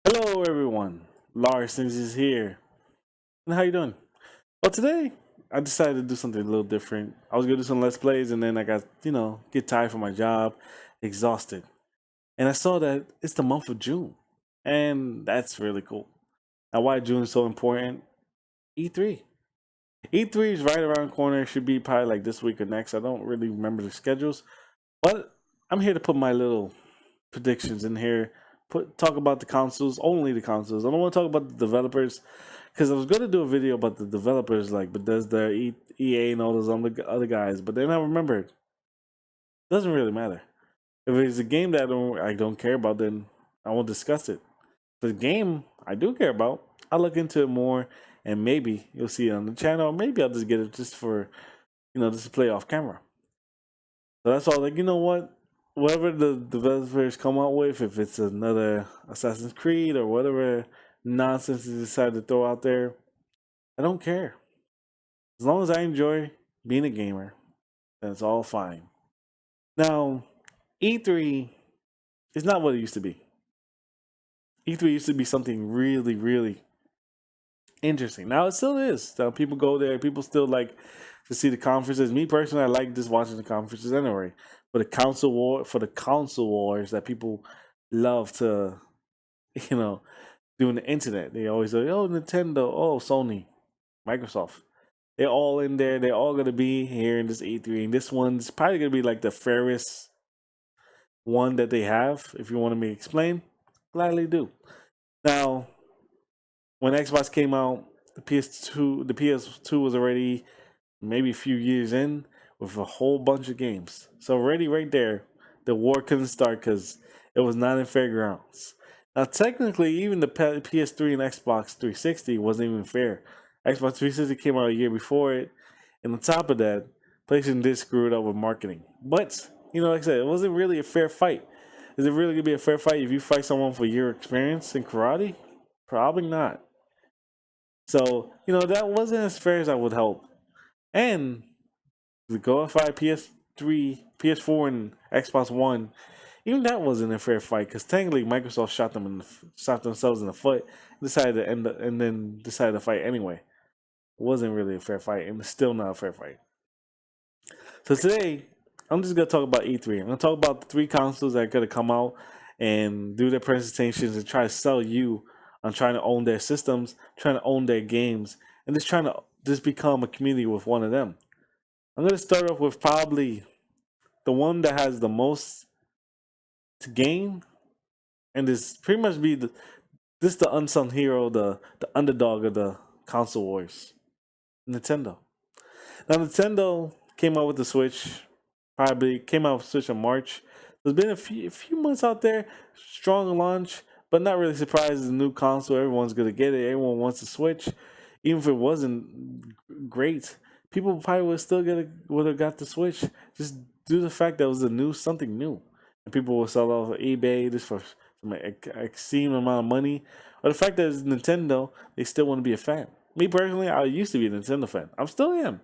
Hello, everyone. Larcenies is here. And how you doing? Well, today I decided to do something a little different. I was gonna do some let's plays, and then I got get tired from my job, exhausted, and I saw that it's the month of June, and that's really cool. Now, why June is so important? E3. E3 is right around the corner. It should be probably like this week or next. I don't really remember the schedules, but I'm here to put my little predictions in here. Talk about the consoles, only the consoles. I don't want to talk about the developers because I was going to do a video about the developers like Bethesda, EA, and all those other guys, but then I remembered it doesn't really matter. If it's a game that I don't care about, then I won't discuss it. If the game I do care about, I'll look into it more, and maybe you'll see it on the channel. Or maybe I'll just get it just for just to play off camera. So that's all. Like, you know what? Whatever the developers come out with, if it's another Assassin's Creed or whatever nonsense they decide to throw out there, I don't care. As long as I enjoy being a gamer, then it's all fine. Now, E3 is not what it used to be. E3 used to be something really, really interesting. Now it still is. Now people go there. People still like to see the conferences. Me personally, I like just watching the conferences anyway. For the console wars that people love to, you know, do on the internet. They always say, "Oh, Nintendo, oh, Sony, Microsoft." They're all in there. They're all gonna be here in this E3, and this one's probably gonna be like the fairest one that they have. If you want me to explain, gladly do. Now, when Xbox came out, the PS2 was already maybe a few years in with a whole bunch of games. So already right there, the war couldn't start because it was not in fairgrounds. Now technically, even the PS3 and Xbox 360 wasn't even fair. Xbox 360 came out a year before it, and on top of that, PlayStation did screw it up with marketing. But like I said, it wasn't really a fair fight. Is it really gonna be a fair fight if you fight someone for your experience in karate? Probably not. So that wasn't as fair as I would hope. And the glorified PS3, PS4, and Xbox One, even that wasn't a fair fight because technically Microsoft shot themselves in the foot, decided to and then decided to fight anyway. It wasn't really a fair fight, and it's still not a fair fight. So today, I'm just gonna talk about E3. I'm gonna talk about the three consoles that are gonna come out and do their presentations and try to sell you on trying to own their systems, trying to own their games, and just trying to just become a community with one of them. I'm gonna start off with probably the one that has the most to gain, and this pretty much be the unsung hero, the underdog of the console wars, Nintendo. Now Nintendo came out with the Switch, probably came out with Switch in March. There's been a few months out there, strong launch, but not really surprised. It's a new console, everyone's gonna get it. Everyone wants to Switch, even if it wasn't great. People probably would have got the Switch just due to the fact that it was a new something new, and people will sell off of eBay just for some extreme amount of money, or the fact that it's Nintendo, they still want to be a fan. Me personally, I used to be a Nintendo fan. I'm still am,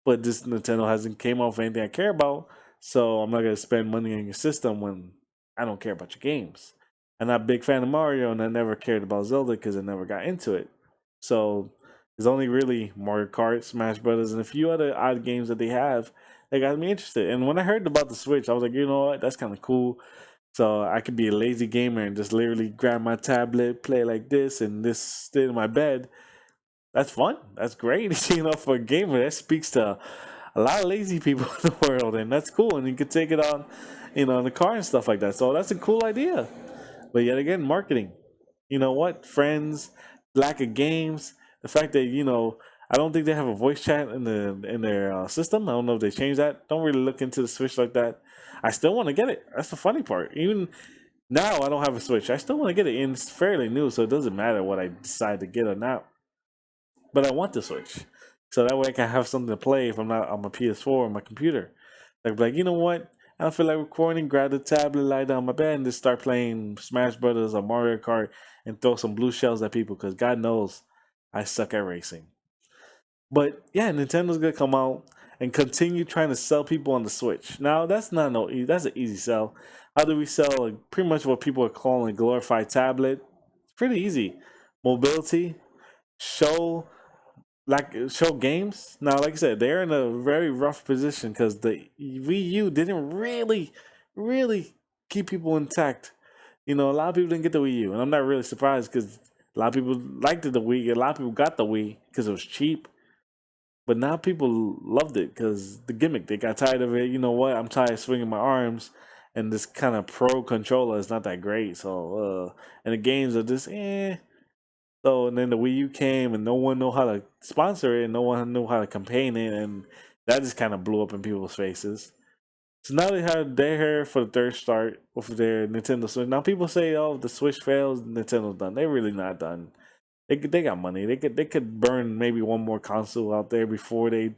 but this Nintendo hasn't came out with anything I care about, so I'm not gonna spend money on your system when I don't care about your games. I'm not a big fan of Mario, and I never cared about Zelda because I never got into it. So there's only really Mario Kart, Smash Brothers, and a few other odd games that they have that got me interested. And when I heard about the Switch, I was like, you know what, that's kind of cool. So I could be a lazy gamer and just literally grab my tablet, play like this, and just stay in my bed. That's fun. That's great. For a gamer, that speaks to a lot of lazy people in the world, and that's cool. And you could take it on, in the car and stuff like that. So that's a cool idea. But yet again, marketing. You know what? Friends, lack of games, the fact that I don't think they have a voice chat in their system. I don't know if they changed that. Don't really look into the Switch like that. I still want to get it. That's the funny part. Even now, I don't have a Switch. I still want to get it, and it's fairly new, so it doesn't matter what I decide to get or not. But I want the Switch, so that way I can have something to play if I'm not on my PS4 or my computer. Like, you know what? I don't feel like recording. Grab the tablet, lie down on my bed, and just start playing Smash Brothers or Mario Kart and throw some blue shells at people. Because God knows I suck at racing. But yeah, Nintendo's gonna come out and continue trying to sell people on the Switch. Now that's not no easy. That's an easy sell. How do we sell pretty much what people are calling a glorified tablet? Pretty easy. Mobility, show show games. Now, like I said, they're in a very rough position because the Wii U didn't really keep people intact. You know, a lot of people didn't get the Wii U, and I'm not really surprised because a lot of people liked the Wii. A lot of people got the Wii because it was cheap. But now people loved it because the gimmick. They got tired of it. You know what? I'm tired of swinging my arms, and this kind of pro controller is not that great. So, and the games are just eh. So, and then the Wii U came, and no one knew how to sponsor it, and no one knew how to campaign it, and that just kind of blew up in people's faces. So now they're here for the third start with their Nintendo Switch. Now people say, "Oh, if the Switch fails, Nintendo's done." They're really not done. They got money. They could burn maybe one more console out there before they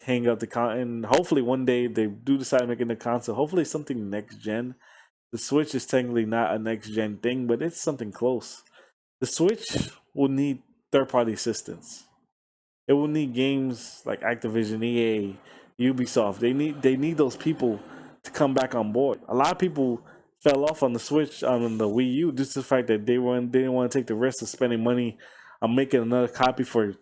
hang up the con. And hopefully one day they do decide making the console. Hopefully something next gen. The Switch is technically not a next gen thing, but it's something close. The Switch will need third party assistance. It will need games like Activision, EA, Ubisoft. They need those people to come back on board. A lot of people fell off on the Switch on the Wii U just the fact that they didn't want to take the risk of spending money on making another copy for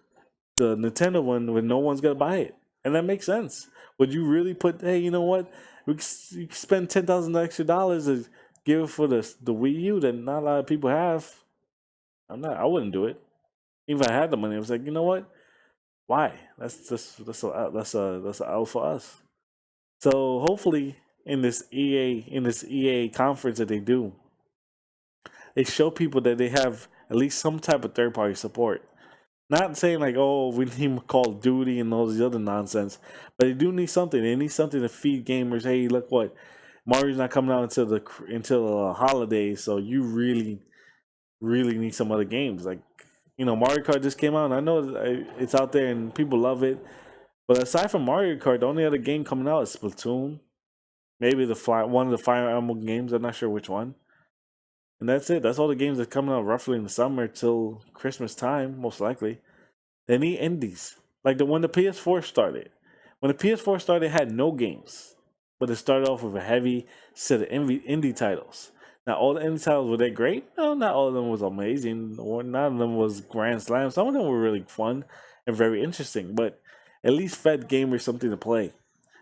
the Nintendo one when no one's gonna buy it, and that makes sense. Would you really put? Hey, you know what? You can spend $10,000 extra to give it for the Wii U that not a lot of people have. I'm not. I wouldn't do it. Even if I had the money, I was like, you know what? Why? That's a L for us. So hopefully in this EA conference that they do, they show people that they have at least some type of third party support. Not saying like, oh, we need Call of Duty and all this other nonsense, but they do need something. They need something to feed gamers. Hey, look what Mario's not coming out until the holidays, so you really need some other games. Like, Mario Kart just came out, and I know it's out there and people love it. But aside from Mario Kart, the only other game coming out is Splatoon. Maybe one of the Fire Emblem games. I'm not sure which one. And that's it. That's all the games that are coming out roughly in the summer till Christmas time, most likely. They need indies. Like when the PS4 started. When the PS4 started, it had no games. But it started off with a heavy set of indie titles. Now, all the indie titles, were they great? No, not all of them was amazing. Or none of them was grand slams. Some of them were really fun and very interesting. But at least fed gamers something to play.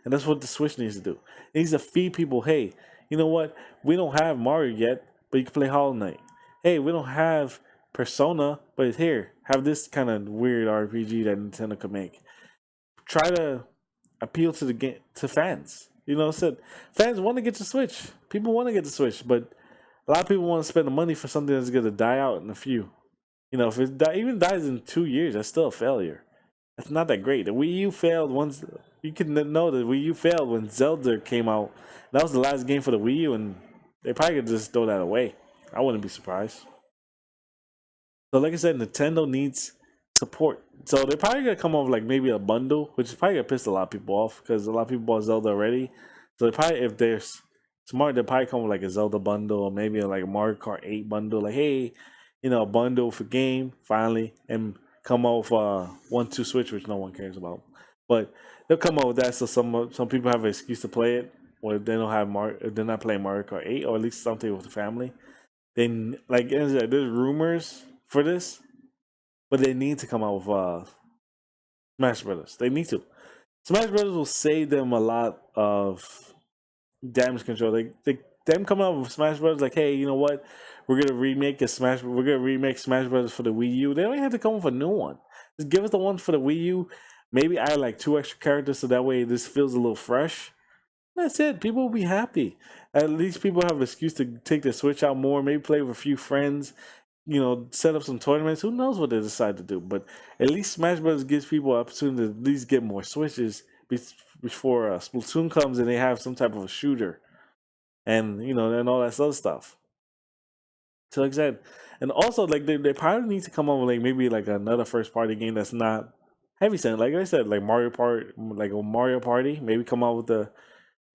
And that's what the Switch needs to do. It needs to feed people, hey, you know what? We don't have Mario yet, but you can play Hollow Knight. Hey, we don't have Persona, but it's here. Have this kind of weird RPG that Nintendo could make. Try to appeal to the game to fans. Said fans want to get the Switch. People want to get the Switch, but a lot of people want to spend the money for something that's going to die out in a few. If even dies in 2 years, that's still a failure. That's not that great. The Wii U failed once. You can know the Wii U failed when Zelda came out. That was the last game for the Wii U, and they probably could just throw that away. I wouldn't be surprised. So, like I said, Nintendo needs support. So they're probably gonna come up with like maybe a bundle, which is probably gonna piss a lot of people off because a lot of people bought Zelda already. So they probably, if they're smart, they'll probably come with like a Zelda bundle or maybe like a Mario Kart 8 bundle. Like, hey, a bundle for game finally, and come out with 1-2 Switch, which no one cares about. But they'll come out with that so some people have an excuse to play it, or if they don't have if they're not playing Mario Kart 8, or at least something with the family. Then like there's rumors for this, but they need to come out with Smash Brothers. They need to. Smash Brothers will save them a lot of damage control. Them coming out with Smash Brothers, like, hey, you know what? We're gonna remake Smash Brothers for the Wii U. They don't even have to come with a new one. Just give us the one for the Wii U. Maybe add like 2 extra characters so that way this feels a little fresh. That's it. People will be happy. At least people have an excuse to take their Switch out more. Maybe play with a few friends. Set up some tournaments. Who knows what they decide to do? But at least Smash Bros. Gives people an opportunity to at least get more Switches before Splatoon comes and they have some type of a shooter, and and all that other stuff. So like I said, and also like they probably need to come up with like maybe like another first party game that's not heavy set. Like I said, like a Mario Party. Maybe come out with the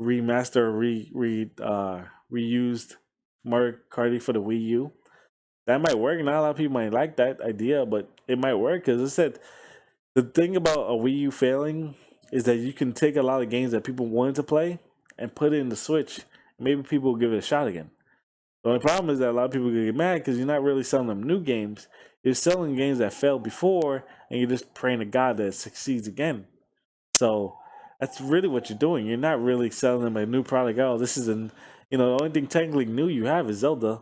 remaster, reused Mario Party for the Wii U. That might work. Not a lot of people might like that idea, but it might work because I said the thing about a Wii U failing is that you can take a lot of games that people wanted to play and put it in the Switch. Maybe people will give it a shot again. The only problem is that a lot of people get mad because you're not really selling them new games. You're selling games that failed before, and you're just praying to God that it succeeds again. So that's really what you're doing. You're not really selling them a new product. Oh, this is an, the only thing technically new you have is Zelda,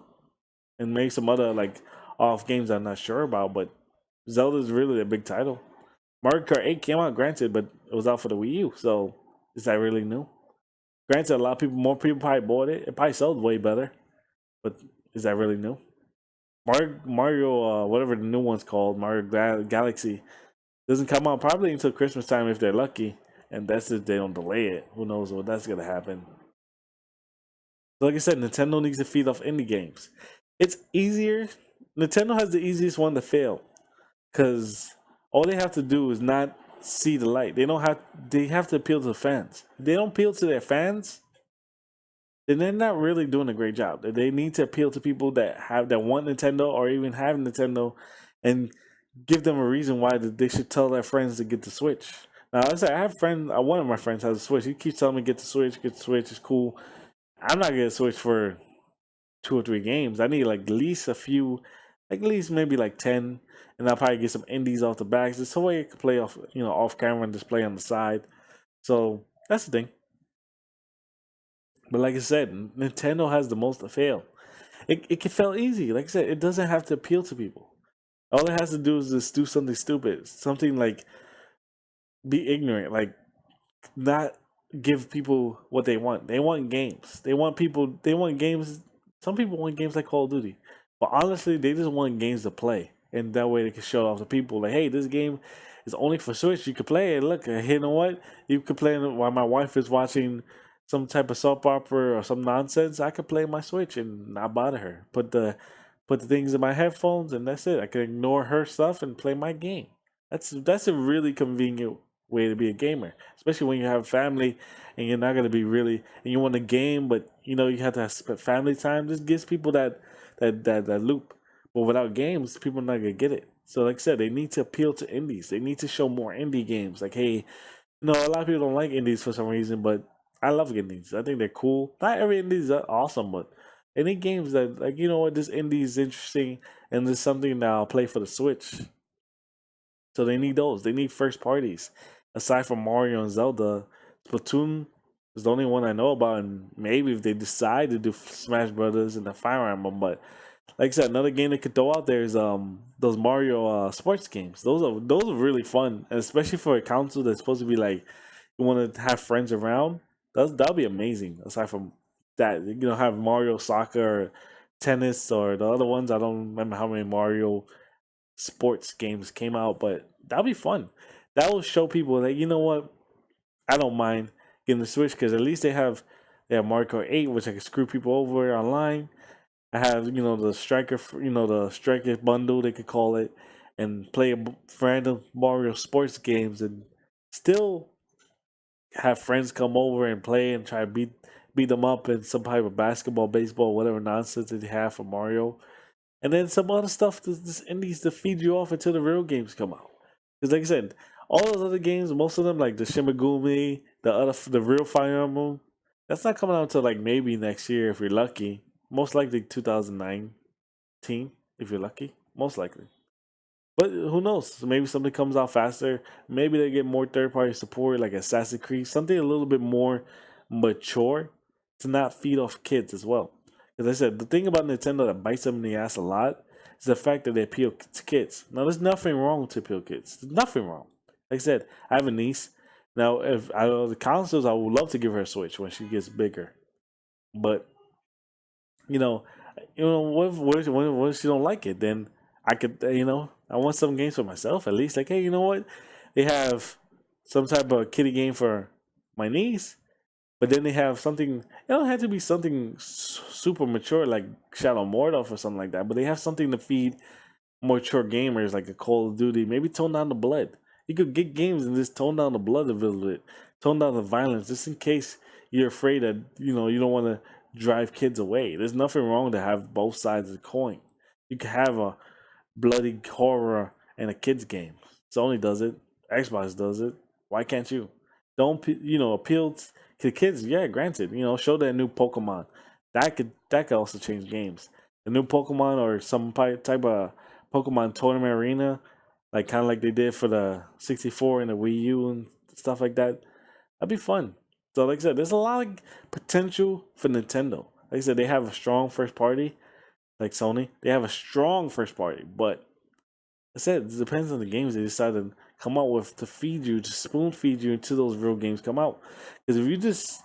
and maybe some other like off games I'm not sure about. But Zelda is really a big title. Mario Kart 8 came out, granted, but it was out for the Wii U. So is that really new? Granted, a lot of people, more people probably bought it. It probably sold way better, but is that really new? Mario, whatever the new one's called, Mario Galaxy, doesn't come out probably until Christmas time if they're lucky, and that's if they don't delay it. Who knows what that's gonna happen? Like I said, Nintendo needs to feed off indie games. It's easier. Nintendo has the easiest one to fail because all they have to do is not see the light. They don't have. They have to appeal to the fans. If they don't appeal to their fans, then they're not really doing a great job. They need to appeal to people that want Nintendo or even have Nintendo, and give them a reason why they should tell their friends to get the Switch. Now, I say I have friends. One of my friends has a Switch. He keeps telling me get the Switch, get the Switch. It's cool. I'm not gonna Switch for 2 or 3 games. I need like at least a few, like at least maybe like 10, and I'll probably get some indies off the back. Just so way I can play off, off camera and just play on the side. So that's the thing. But like I said, Nintendo has the most to fail. It can fail easy. Like I said, it doesn't have to appeal to people. All it has to do is just do something stupid, something like be ignorant, like not give people what they want. They want games. They want people. They want games. Some people want games like Call of Duty, but honestly, they just want games to play, and that way they can show it off to people. Like, hey, this game is only for Switch. You can play it. Look, you know what? You can play it while my wife is watching some type of soap opera or some nonsense. I could play my Switch and not bother her. Put the things in my headphones, and that's it. I can ignore her stuff and play my game. That's a really convenient way to be a gamer, especially when you have family and you're not gonna be really and you want a game, but you have to have family time. Just gives people that loop. But without games, people are not gonna get it. So, like I said, they need to appeal to indies. They need to show more indie games. Like, hey, a lot of people don't like indies for some reason, but I love indies. I think they're cool. Not every indie is awesome, but any games that like what, this indie is interesting and there's something that I'll play for the Switch. So they need those. They need first parties. Aside from Mario and Zelda, Splatoon is the only one I know about, and maybe if they decide to do Smash Brothers and the Fire Emblem, but like I said, another game they could throw out there is those Mario sports games. Those are really fun, and especially for a console that's supposed to be like you want to have friends around. That'll be amazing. Aside from that, have Mario Soccer, or tennis, or the other ones. I don't remember how many Mario sports games came out, but that'll be fun. That will show people that what, I don't mind getting the Switch because at least they have Mario Kart 8, which I can screw people over online. I have the striker, the striker bundle they could call it, and play random Mario sports games and still have friends come over and play and try to beat them up in some type of basketball, baseball, whatever nonsense that they have for Mario. And then some other stuff this indies to feed you off until the real games come out. Because like I said, all those other games, most of them like the Shimigumi, the real Fire Emblem, that's not coming out until like maybe next year if you're lucky. Most likely 2019 if you're lucky. Most likely. But who knows? So maybe something comes out faster. Maybe they get more third party support like Assassin's Creed, something a little bit more mature to not feed off kids as well. As I said, the thing about Nintendo that bites them in the ass a lot is the fact that they appeal to kids. Now, there's nothing wrong to appeal kids. There's nothing wrong. Like I said, I have a niece. Now, if I know the consoles, I would love to give her a Switch when she gets bigger. But you know, what if she don't like it? Then I could, I want some games for myself at least. Like, hey, you know what? They have some type of kiddie game for my niece, but then they have something. It don't have to be something super mature like Shadow Mordor or something like that. But they have something to feed mature gamers like a Call of Duty. Maybe tone down the blood. You could get games and just tone down the blood a little bit, tone down the violence, just in case you're afraid that you don't want to drive kids away. There's nothing wrong to have both sides of the coin. You can have a bloody horror and a kids game. Sony does it. Xbox does it. Why can't you? Don't appeal to kids? Yeah, granted. Show that new Pokemon. that could also change games. The new Pokemon or some type of Pokemon tournament arena, like kind of like they did for the 64 and the Wii U and stuff like that. That'd be fun. So, like I said, there's a lot of potential for Nintendo. Like I said, they have a strong first party, like Sony. They have a strong first party, but I said it depends on the games they decide to come out with to feed you, to spoon feed you until those real games come out. Because if you just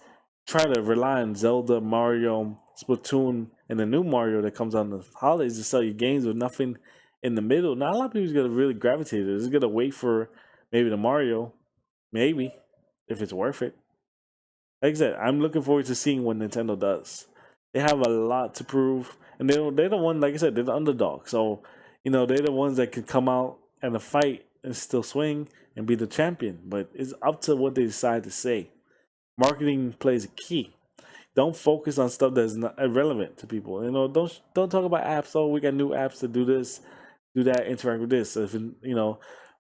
try to rely on Zelda, Mario, Splatoon, and the new Mario that comes on the holidays to sell you games with nothing in the middle, not a lot of people's gonna really gravitate to it. They're gonna wait for maybe the Mario, maybe if it's worth it. Like I said, I'm looking forward to seeing what Nintendo does. They have a lot to prove, and they're the one. Like I said, they're the underdog. So they're the ones that can come out and the fight and still swing and be the champion. But it's up to what they decide to say. Marketing plays a key. Don't focus on stuff that's not irrelevant to people. Don't talk about apps. Oh, we got new apps to do this, do that, interact with this. If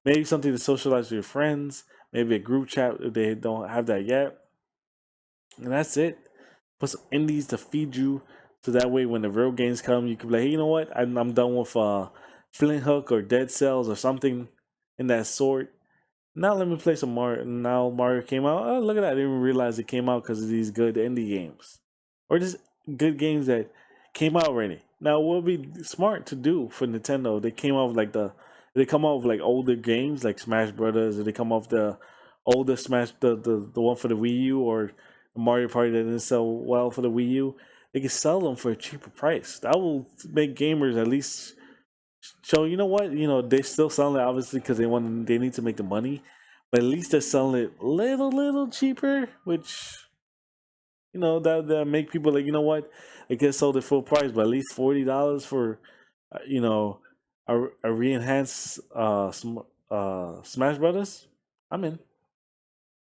maybe something to socialize with your friends, maybe a group chat if they don't have that yet, and that's it. Put some indies to feed you, so that way when the real games come, you can be like, hey, you know what? I'm done with Flint Hook or Dead Cells or something in that sort. Now let me play some Mario. Now Mario came out. Oh, look at that! I didn't even realize it came out because of these good indie games, or just good games that came out already. Now, what would be smart to do for Nintendo? They came out with they come out with like older games like Smash Brothers, or they come out with the older Smash, the one for the Wii U, or the Mario Party that didn't sell well for the Wii U. They can sell them for a cheaper price. That will make gamers at least show, you know what, they still selling it obviously because they need to make the money, but at least they're selling it little cheaper, which that make people like, you know what, it gets sold at full price, but at least $40 for you know a re-enhanced Smash Brothers. I'm in.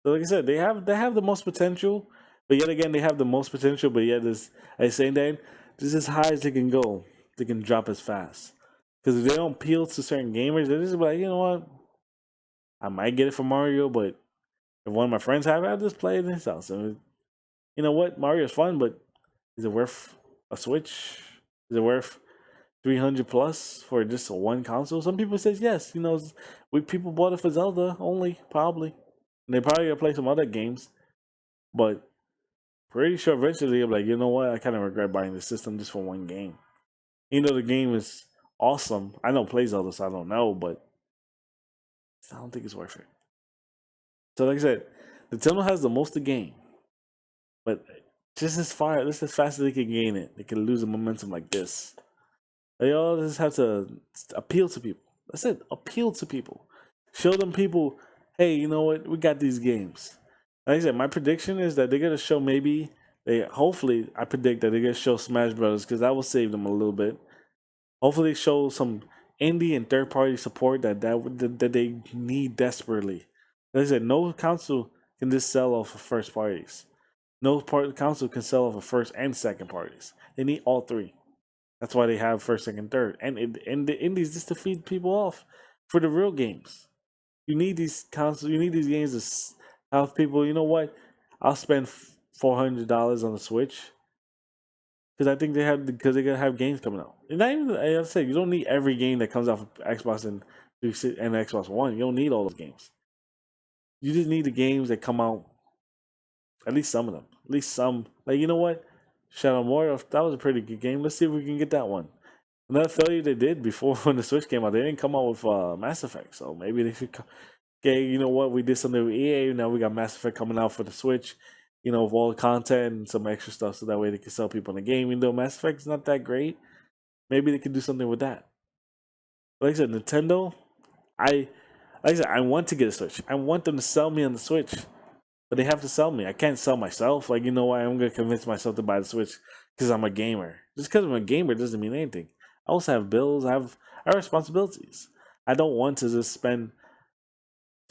So like I said, they have the most potential, but yet again they have the most potential, but yet this at the same time, this is as high as they can go. They can drop as fast. Because if they don't appeal to certain gamers, they're just like, you know what? I might get it for Mario, but if one of my friends have it, I'll just play it in his house. And you know what? Mario's fun, but is it worth a Switch? Is it worth 300 plus for just a one console? Some people says yes. We people bought it for Zelda only, probably. And they probably gonna play some other games, but pretty sure eventually I'm like, you know what? I kind of regret buying the system just for one game. The game is awesome. I don't play Zelda, so I don't know, but I don't think it's worth it. So, like I said, Nintendo has the most to gain, but just as fast as they can gain it, they can lose the momentum like this. They all just have to appeal to people. That's it. Appeal to people. Show them people, hey, you know what? We got these games. Like I said, my prediction is that they're gonna show hopefully I predict that they're gonna show Smash Brothers because that will save them a little bit. Hopefully show some indie and third party support that they need desperately. Like I said, no console can just sell off of first parties. No console can sell off of first and second parties. They need all three. That's why they have first, second, third, and the indies just to feed people off for the real games. You need these consoles. You need these games to have people. You know what? I'll spend $400 on the Switch because I think they're gonna have games coming out. And not even I say you don't need every game that comes out for Xbox and Xbox One. You don't need all those games. You just need the games that come out. At least some of them. At least some. Like, you know what? Shadow Warrior, that was a pretty good game. Let's see if we can get that one. Another failure they did before when the Switch came out, they didn't come out with Mass Effect. So maybe they should. Okay, you know what? We did something with EA. Now we got Mass Effect coming out for the Switch. With all the content and some extra stuff, so that way they can sell people in the game. Even though Mass Effect is not that great, maybe they could do something with that. Like I said, Nintendo, I like I said, I want to get a Switch. I want them to sell me on the Switch, but they have to sell me. I can't sell myself. Like, you know what? I'm gonna convince myself to buy the Switch because I'm a gamer. Just because I'm a gamer doesn't mean anything. I also have bills. I have responsibilities. I don't want to just spend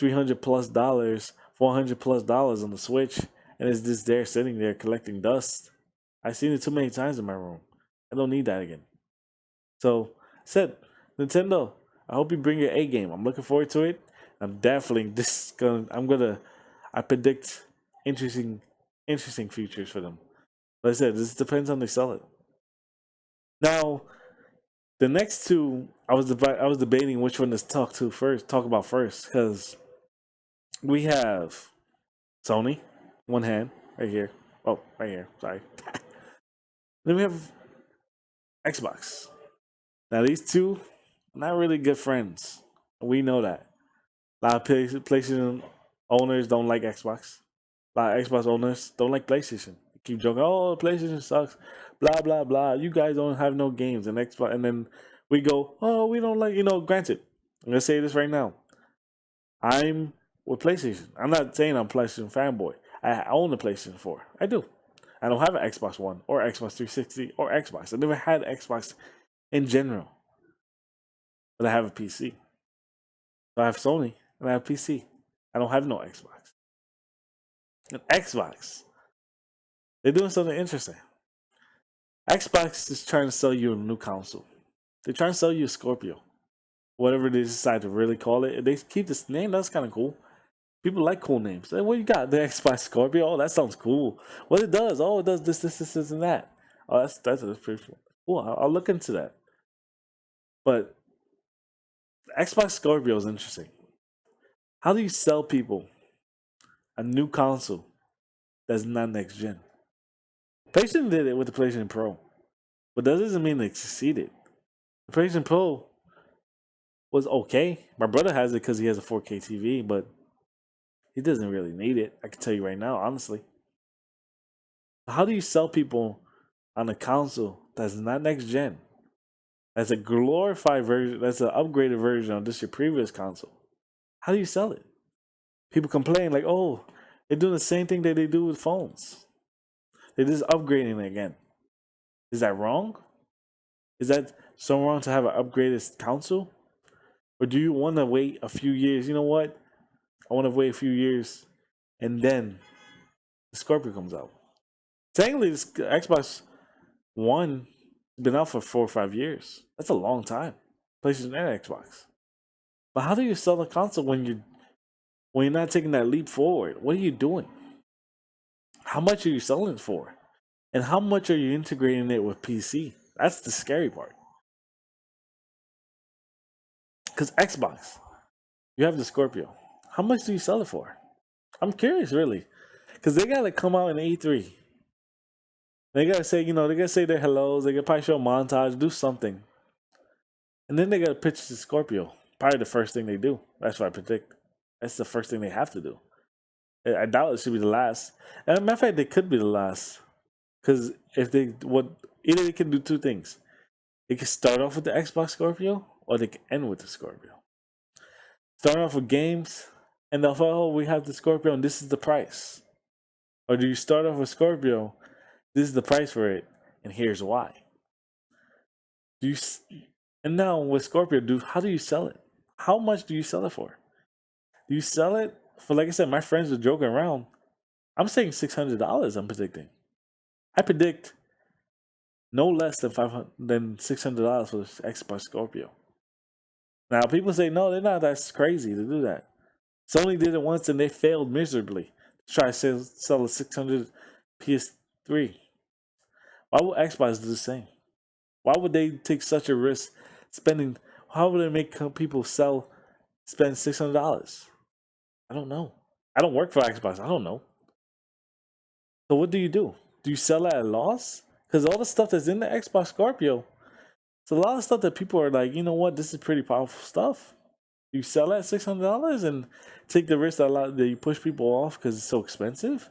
$300 plus, $400 plus on the Switch, and it's just there sitting there collecting dust. I've seen it too many times in my room. I don't need that again. So, said Nintendo, I hope you bring your A game. I'm looking forward to it. I'm definitely this gonna. I'm gonna. I predict interesting, interesting futures for them. Like I said, this depends on they sell it. Now, the next two, I was debating which one to talk about first, because we have Sony, one hand right here. Oh, right here. Sorry. Then we have Xbox. Now these two, not really good friends. We know that. A lot of PlayStation owners don't like Xbox. A lot of Xbox owners don't like PlayStation. They keep joking, oh, PlayStation sucks, blah blah blah. You guys don't have no games, and Xbox, and then we go, oh, we don't like. Granted, I'm gonna say this right now. I'm with PlayStation. I'm not saying I'm a PlayStation fanboy. I own the PlayStation 4. I do. I don't have an Xbox One or Xbox 360 or Xbox. I never had Xbox in general, but I have a PC. So I have Sony and I have PC. I don't have no Xbox. And Xbox, they're doing something interesting. Xbox is trying to sell you a new console. They're trying to sell you a Scorpio, whatever they decide to really call it. If they keep this name, that's kind of cool. People like cool names. Hey, what you got? The Xbox Scorpio. Oh, that sounds cool. What it does? Oh, it does this, and that. Oh, that's pretty cool. I'll look into that. But Xbox Scorpio is interesting. How do you sell people a new console that's not next gen? PlayStation did it with the PlayStation Pro, but that doesn't mean they succeeded. The PlayStation Pro was okay. My brother has it because he has a 4K TV, but he doesn't really need it. I can tell you right now, honestly. How do you sell people on a console that's not next gen? That's a glorified version. That's an upgraded version of this your previous console. How do you sell it? People complain like, "Oh, they're doing the same thing that they do with phones. They're just upgrading it again." Is that wrong? Is that so wrong to have an upgraded console? Or do you want to wait a few years? You know what? I want to wait a few years, and then the Scorpio comes out. Technically, this Xbox One has been out for 4 or 5 years. That's a long time. PlayStation and Xbox. But how do you sell a console when you're not taking that leap forward? What are you doing? How much are you selling it for? And how much are you integrating it with PC? That's the scary part. Because Xbox, you have the Scorpio. How much do you sell it for? I'm curious, really. Because they got to come out in E3. They got to say, they got to say their hellos. They got to probably show a montage, do something. And then they got to pitch the Scorpio. Probably the first thing they do. That's what I predict. That's the first thing they have to do. I doubt it should be the last. And as a matter of fact, they could be the last. Because either they can do two things. They can start off with the Xbox Scorpio, or they can end with the Scorpio. Start off with games, and they'll say, oh, we have the Scorpio, and this is the price. Or do you start off with Scorpio, this is the price for it, and here's why. And now with Scorpio, how do you sell it? How much do you sell it for? Do you sell it for, like I said, my friends are joking around. I'm saying $600. I'm predicting. I predict no less than $600 for the Xbox Scorpio. Now people say no, they're not. That's crazy to do that. Sony did it once and they failed miserably. Try to sell a 600 PS3. Why would Xbox do the same? Why would they take such a risk spending? How would they make people spend $600? I don't know. I don't work for Xbox. I don't know. So what do? Do you sell at a loss? Because all the stuff that's in the Xbox Scorpio, it's a lot of stuff that people are like, you know what, this is pretty powerful stuff. You sell at $600 and take the risk that you push people off because it's so expensive,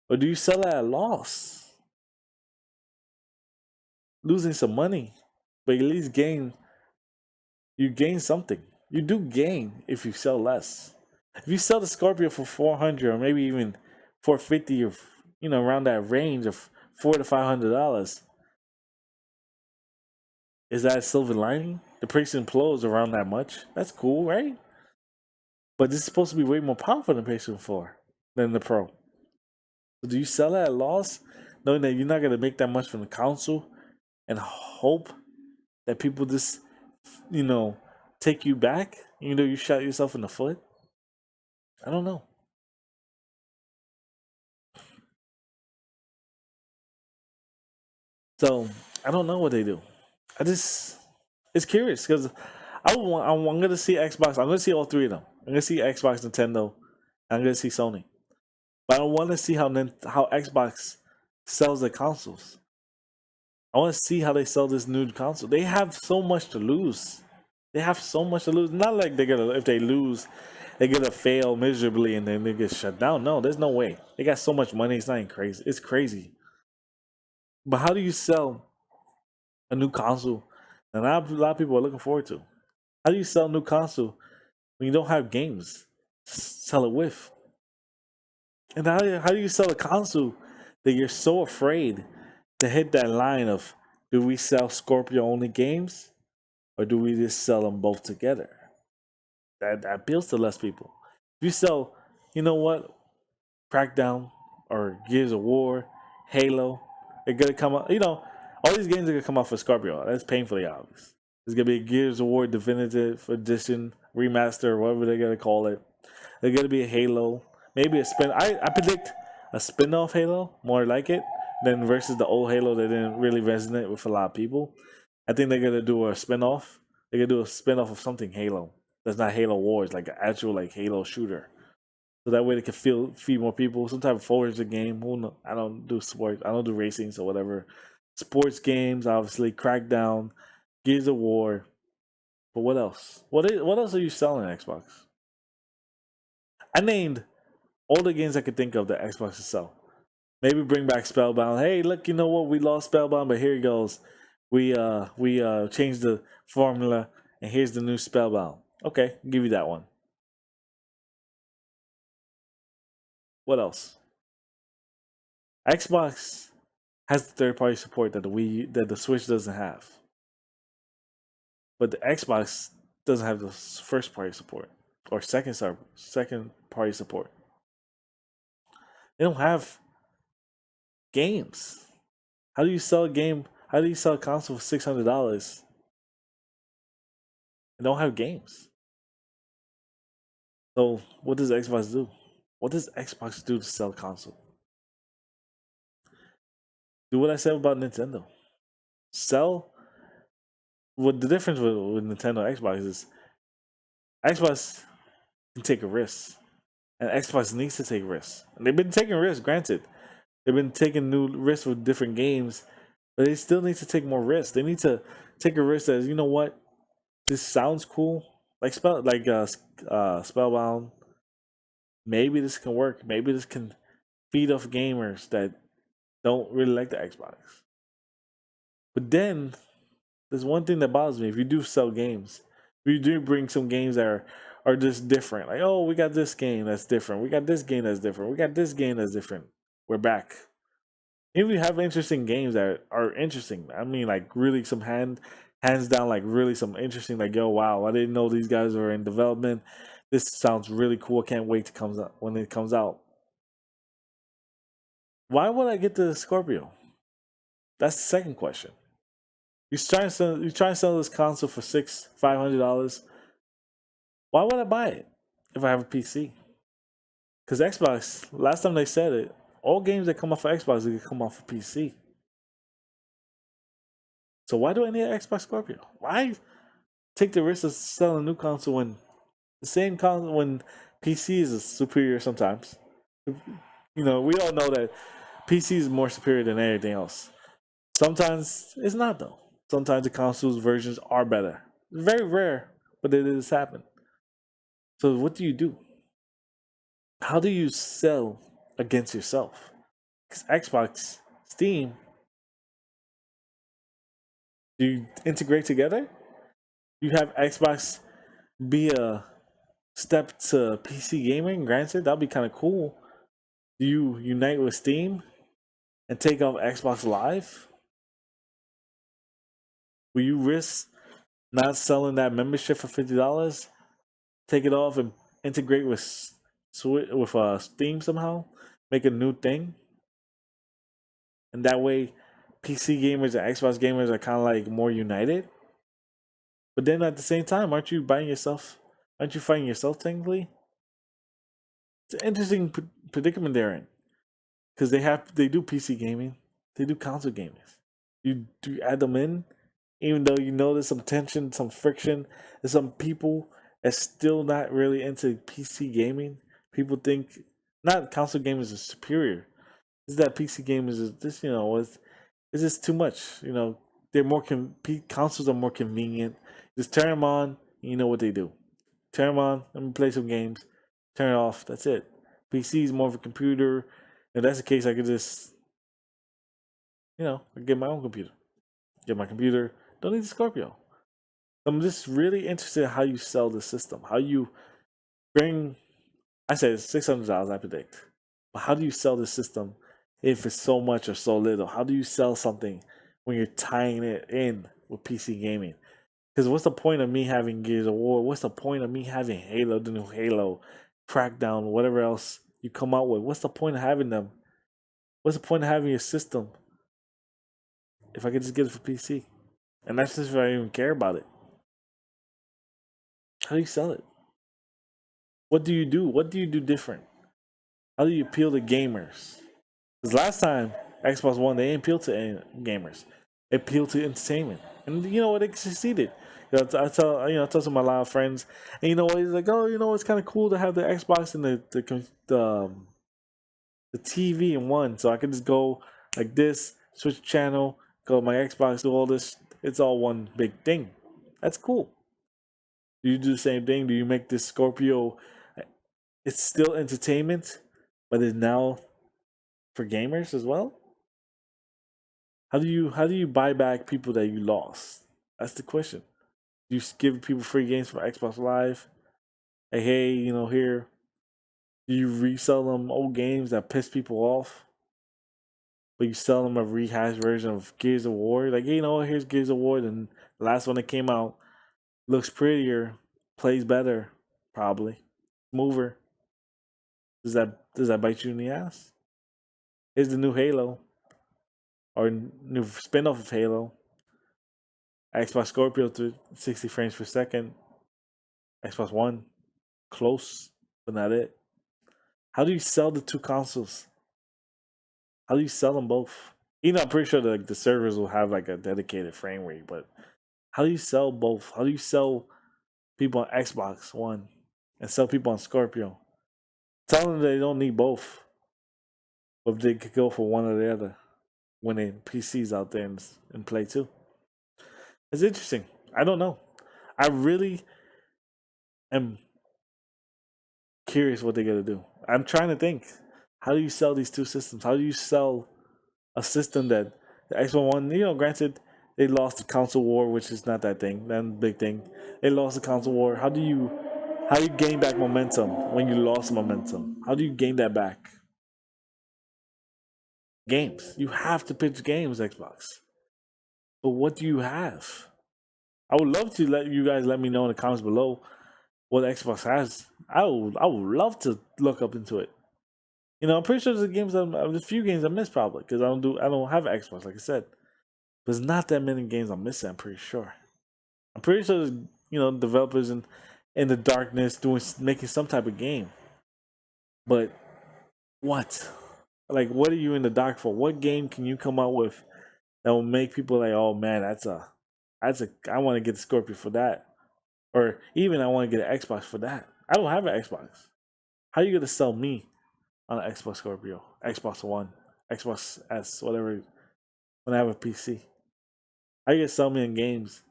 or do you sell at a loss, losing some money, but at least you gain something. You do gain if you sell less. If you sell the Scorpio for 400 or maybe even 450 or around that range of $400 to $500, is that a silver lining? The price implodes around that much. That's cool, right? But this is supposed to be way more powerful than PlayStation 4 than the Pro. So do you sell at a loss, knowing that you're not going to make that much from the console, and hope that people just, take you back, even though you shot yourself in the foot? I don't know. So I don't know what they do. I just it's curious because I'm gonna see Xbox. I'm gonna see all three of them. I'm gonna see Xbox, Nintendo. I'm gonna see Sony. But I want to see how Xbox sells the consoles. I want to see how they sell this new console. They have so much to lose. They have so much to lose. Not like they're gonna if they lose, they're gonna fail miserably and then they get shut down. No, there's no way. They got so much money. It's not even crazy. It's crazy. But how do you sell a new console? And a lot of people are looking forward to. How do you sell a new console when you don't have games? Sell it with. And how do you sell a console that you're so afraid to hit that line of do we sell Scorpio only games or do we just sell them both together? That appeals to less people. If you sell, you know what, Crackdown or Gears of War, Halo, they're gonna come out. You know, all these games are gonna come out for Scorpio. That's painfully obvious. There's gonna be a Gears of War Definitive Edition remaster, or whatever they're gonna call it. There's gonna be a Halo, maybe a spin. I predict a spin-off Halo, more like it, than versus the old Halo that didn't really resonate with a lot of people. I think they're gonna do a spin-off. They're gonna do a spin-off of something Halo that's not Halo Wars, like an actual like Halo shooter. So that way they can feed more people. Some type of Forza game. Who know? I don't do sports. I don't do racing, so whatever. Sports games, obviously. Crackdown, Gears of War. But what else? What else are you selling on Xbox? I named all the games I could think of that Xbox to sell. Maybe bring back Spellbound. Hey, look, you know what? We lost Spellbound, but here it goes. We changed the formula, and here's the new Spellbound. Okay, I'll give you that one. What else? Xbox has the third party support that the Switch doesn't have, but the Xbox doesn't have the first party support or second party support. They don't have games. How do you sell a game? How do you sell a console for $600 and don't have games? So what does Xbox do? What does Xbox do to sell a console? Do what I said about Nintendo. Sell. What the difference with Nintendo and Xbox is Xbox can take a risk, and Xbox needs to take risks. And they've been taking risks, granted. They've been taking new risks with different games, but they still need to take more risks. They need to take a risk that, you know what, this sounds cool, like Spellbound. Maybe this can work. Maybe this can feed off gamers that don't really like the Xbox. But then there's one thing that bothers me. If you do sell games, if you do bring some games that are just different, like, oh, we got this game that's different. We got this game that's different. We got this game that's different. We're back. If you have interesting games that are interesting, I mean, like really some hands down, like really some interesting, like, yo, wow, I didn't know these guys were in development. This sounds really cool. I can't wait to comes out when it comes out. Why would I get the Scorpio? That's the second question. You trying to sell this console for $500. Why would I buy it if I have a PC? Because Xbox, last time they said it, all games that come off of Xbox they can come off of PC. So why do I need an Xbox Scorpio? Why take the risk of selling a new console when the same console when PC is superior sometimes? You know, we all know that PC is more superior than anything else. Sometimes it's not though. Sometimes the console's versions are better. Very rare, but it does happen. So what do you do? How do you sell against yourself? Because Xbox, Steam, do you integrate together? You have Xbox be a step to PC gaming. Granted, that'd be kind of cool. Do you unite with Steam and take off Xbox Live? Will you risk not selling that membership for $50? Take it off and integrate with Steam somehow. Make a new thing, and that way, PC gamers and Xbox gamers are kind of like more united. But then at the same time, aren't you buying yourself? Aren't you fighting yourself technically? It's an interesting predicament they're in because they do PC gaming, they do console gaming. You do add them in, even though you know there's some tension, some friction, there's some people that's still not really into PC gaming. People think not console gamers is superior. It's that PC gamers is just it's just too much. They're consoles are more convenient. Just turn them on, and you know what they do. Turn them on, let me play some games. Turn it off. That's it. PC is more of a computer. If that's the case, I could just get my own computer. Get my computer. Don't need the Scorpio. I'm just really interested in how you sell the system. How you bring. I said $600. I predict. But how do you sell the system if it's so much or so little? How do you sell something when you're tying it in with PC gaming? Because what's the point of me having Gears of War? What's the point of me having Halo, the new Halo, Crackdown, whatever else you come out with? What's the point of having them? What's the point of having your system if I could just get it for PC? And that's just if I even care about it. How do you sell it? What do you do? What do you do different? How do you appeal to gamers? Because last time Xbox One, they didn't appeal to gamers. They appealed to entertainment, and you know what? They succeeded. I tell some of my lot of friends, and you know what? He's like, oh, it's kind of cool to have the Xbox and the TV in one, so I can just go like this, switch channel, go to my Xbox, do all this. It's all one big thing. That's cool. Do you do the same thing? Do you make this Scorpio? It's still entertainment, but it's now for gamers as well. How do you buy back people that you lost? That's the question. Do you give people free games from Xbox Live? Like, hey, here. Do you resell them old games that piss people off? But you sell them a rehashed version of Gears of War. Like, hey, here's Gears of War, and the last one that came out looks prettier, plays better, probably. Mover. Does that bite you in the ass? Here's the new Halo. Or new spin-off of Halo. Xbox Scorpio to 60 frames per second. Xbox One, close, but not it. How do you sell the two consoles? How do you sell them both? I'm pretty sure the servers will have like a dedicated frame rate, but how do you sell both? How do you sell people on Xbox One and sell people on Scorpio? Tell them they don't need both, but they could go for one or the other when they PCs out there and play too. It's interesting. I don't know. I really am curious what they're gonna do. I'm trying to think. How do you sell these two systems? How do you sell a system that the Xbox One, granted they lost the console war, which is not that thing, that big thing. They lost the console war. How do you gain back momentum when you lost momentum? How do you gain that back? Games. You have to pitch games, Xbox. But what do you have? I would love to let you guys let me know in the comments below what Xbox has. I would love to look up into it. I'm pretty sure there's a few games I missed probably because I don't have an Xbox like I said. But there's not that many games I'm missing. I'm pretty sure. I'm pretty sure there's developers in the darkness making some type of game. But what? Like, what are you in the dark for? What game can you come out with that will make people like, oh man, I want to get the Scorpio for that, or even I want to get an Xbox for that. I don't have an Xbox. How are you gonna sell me on an Xbox Scorpio, Xbox One, Xbox S, whatever? When I have a PC, how are you gonna sell me in games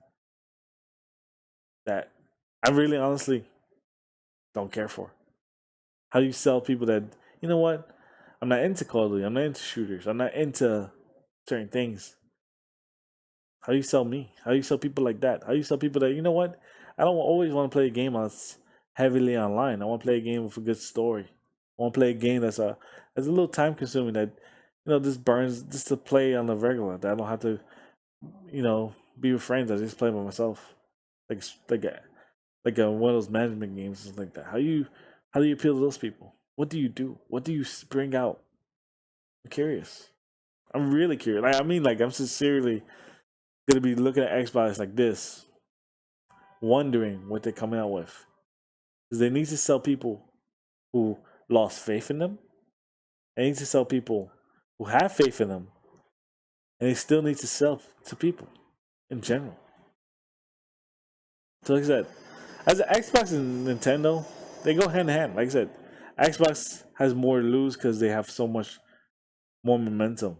that I really honestly don't care for? How do you sell people that what? I'm not into Call of Duty. I'm not into shooters. I'm not into certain things. How do you sell me? How do you sell people like that? How do you sell people that what? I don't always want to play a game that's heavily online. I want to play a game with a good story. I want to play a game that's a little time consuming that just burns just to play on the regular. That I don't have to be with friends. I just play by myself. Like one of those management games and like that. How do you appeal to those people? What do you do? What do you bring out? I'm curious. I'm really curious. I'm sincerely gonna be looking at Xbox like this, wondering what they're coming out with. Because they need to sell people who lost faith in them. They need to sell people who have faith in them and they still need to sell to people in general. So like I said, as Xbox and Nintendo, they go hand in hand. Like I said, Xbox has more to lose because they have so much more momentum.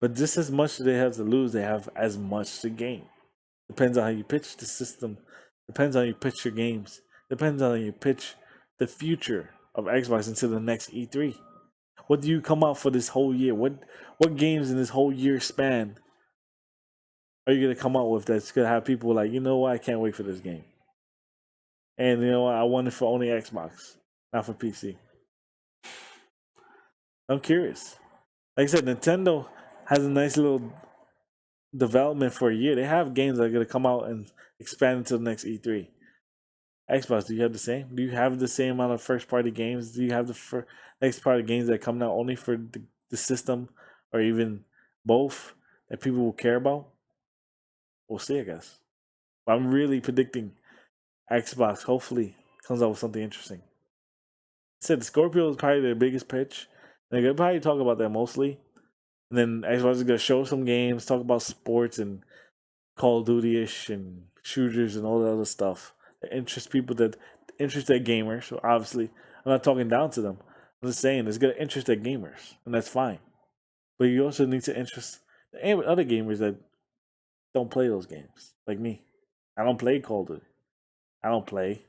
But just as much as they have to lose, they have as much to gain. Depends on how you pitch the system. Depends on how you pitch your games. Depends on how you pitch the future of Xbox into the next E3. What do you come out for this whole year? What games in this whole year span are you gonna come out with that's gonna have people like, you know what, I can't wait for this game. And you know what, I want it for only Xbox, not for PC. I'm curious. Like I said, Nintendo has a nice little development for a year. They have games that are gonna come out and expand into the next E3. Xbox, do you have the same? Do you have the same amount of first party games? Do you have the next party games that come out only for the system or even both that people will care about? We'll see, I guess. But I'm really predicting Xbox hopefully comes out with something interesting. I said Scorpio is probably their biggest pitch. They're gonna probably talk about that mostly. And then Xbox is gonna show some games, talk about sports and Call of Duty ish and shooters and all that other stuff that interest people that interest their gamers. So obviously, I'm not talking down to them. I'm just saying it's gonna interest their gamers, and that's fine. But you also need to interest the other gamers that don't play those games, like me. I don't play Call of Duty. I don't play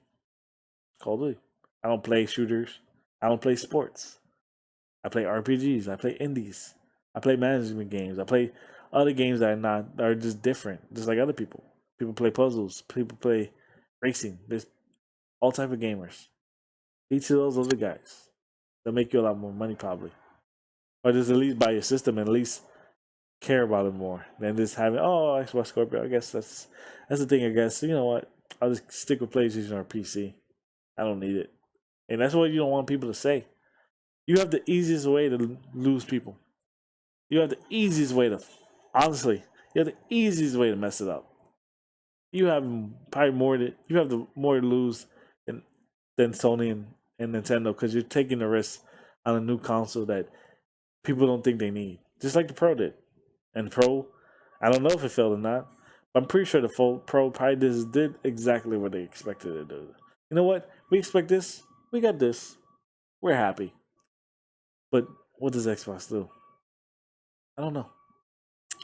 Call of Duty. I don't play shooters. I don't play sports. I play RPGs. I play indies. I play management games. I play other games that are just different, just like other people. People play puzzles. People play racing. There's all type of gamers. Each of those other guys, they'll make you a lot more money probably, or just at least buy your system and at least care about it more than just having Xbox Scorpio. I guess that's the thing. I guess you know what, I'll just stick with PlayStation or PC. I don't need it, and that's what you don't want people to say. You have the easiest way to lose people. You have the easiest way to, honestly, you have the easiest way to mess it up. You have probably you have the more to lose than Sony and Nintendo because you're taking the risk on a new console that people don't think they need, just like the Pro did. And the Pro, I don't know if it failed or not, but I'm pretty sure the full Pro probably did exactly what they expected it to do. You know what? We expect this. We got this. We're happy. But what does Xbox do? I don't know.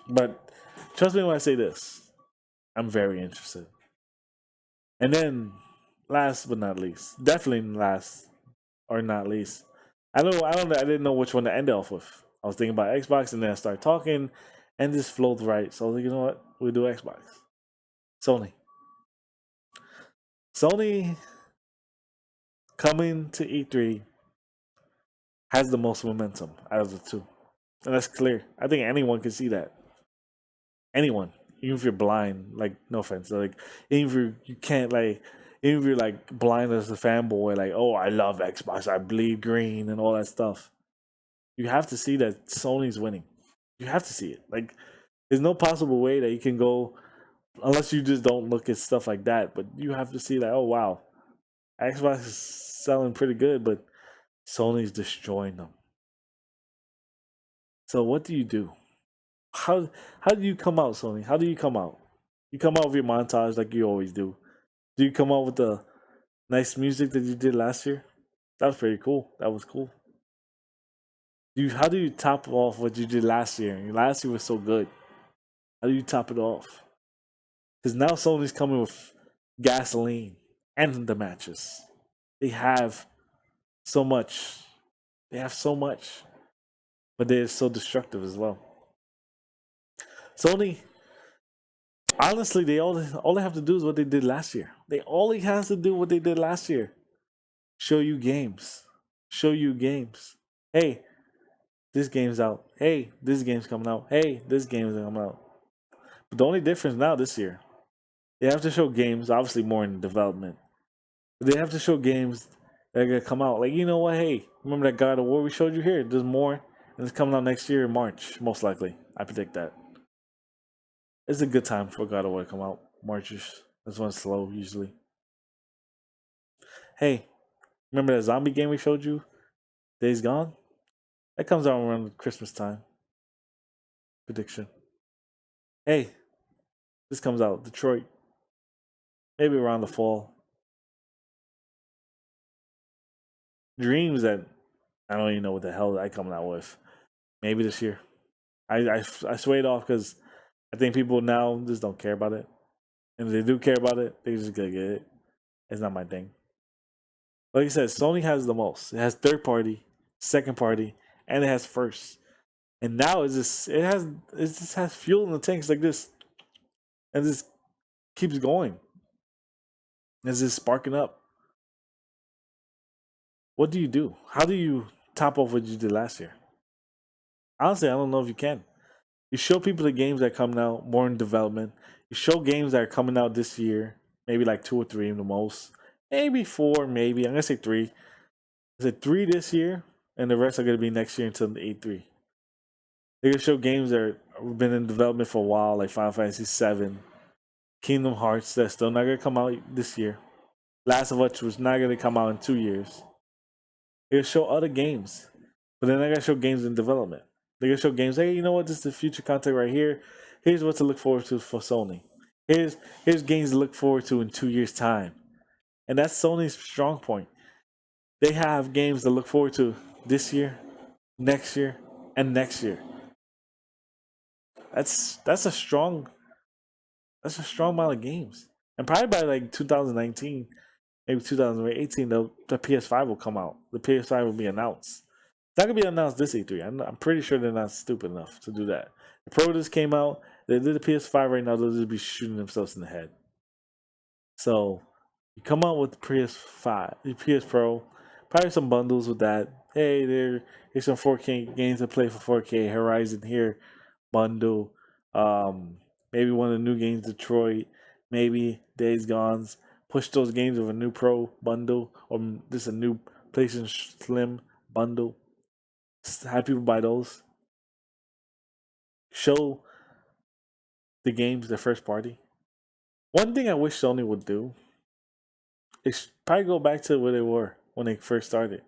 But trust me when I say this, I'm very interested. And then, last but not least, definitely last or not least, I didn't know which one to end off with. I was thinking about Xbox, and then I started talking, and this flowed right. So I was like, you know what? We'll do Xbox. Sony. Sony coming to E3 has the most momentum out of the two. And that's clear. I think anyone can see that. Anyone. Even if you're blind, like no offense. Like even if you can't like even if you're like blind as a fanboy, like, oh I love Xbox, I bleed green and all that stuff. You have to see that Sony's winning. You have to see it. Like there's no possible way that you can go unless you just don't look at stuff like that. But you have to see that, oh wow, Xbox is selling pretty good, but Sony's destroying them. So what do you do? How how do you come out, Sony? How do you come out? You come out with your montage like you always do. Do you come out with the nice music that you did last year? That was pretty cool. That was cool. How do you top off what you did last year? Last year was so good. How do you top it off? Because now Sony's coming with gasoline and the matches. They have so much. They have so much, but they're so destructive as well. Sony, honestly, all they have to do is what they did last year. They only has to do what they did last year. Show you games. Show you games. Hey, this game's out. Hey, this game's coming out. Hey, this game's coming out. But the only difference now this year, they have to show games, obviously more in development. But they have to show games that are gonna come out. Like, you know what? Hey, remember that God of War we showed you here? There's more, and it's coming out next year in March, most likely. I predict that. It's a good time for God of War to come out. Marchish. That's when it's slow usually. Hey, remember that zombie game we showed you? Days Gone? That comes out around Christmas time. prediction. Hey, this comes out Detroit, maybe around the fall. Dreams that I don't even know what the hell I coming out with. Maybe this year. I swayed off because I think people now just don't care about it, and if they do care about it, they just gonna get it. It's not my thing. Like I said, Sony has the most. It has third party, second party, and it has first. And now it just has fuel in the tanks like this, and this keeps going. It's just sparking up. What do you do? How do you top off what you did last year? Honestly, I don't know if you can. You show people the games that are coming out more in development. You show games that are coming out this year, maybe like 2 or 3 the most, maybe 4, maybe I'm gonna say 3. I said 3 this year, and the rest are gonna be next year until the E3. They're gonna show games that have been in development for a while, like Final Fantasy VII, Kingdom Hearts, that's still not gonna come out this year. Last of Us was not gonna come out in 2 years. They'll show other games, but then they're gonna show games in development. They're gonna show games. Hey, you know what? This is the future content right here. Here's what to look forward to for Sony. Here's games to look forward to in 2 years' time, and that's Sony's strong point. They have games to look forward to this year, next year, and next year. That's a strong amount of games, and probably by like 2019, maybe 2018, the PS5 will come out. The PS5 will be announced. It's not gonna be announced this E3. I'm pretty sure they're not stupid enough to do that. The Pro just came out. They did the PS5 right now. They'll just be shooting themselves in the head. So you come out with the PS5, the PS Pro, probably some bundles with that. Hey, here's some 4K games to play for 4K. Horizon here, bundle. Maybe one of the new games, Detroit. Maybe Days Gone's. Push those games with a new Pro bundle, or just a new PlayStation Slim bundle. Have people buy those. Show the games their first party. One thing I wish Sony would do is probably go back to where they were when they first started.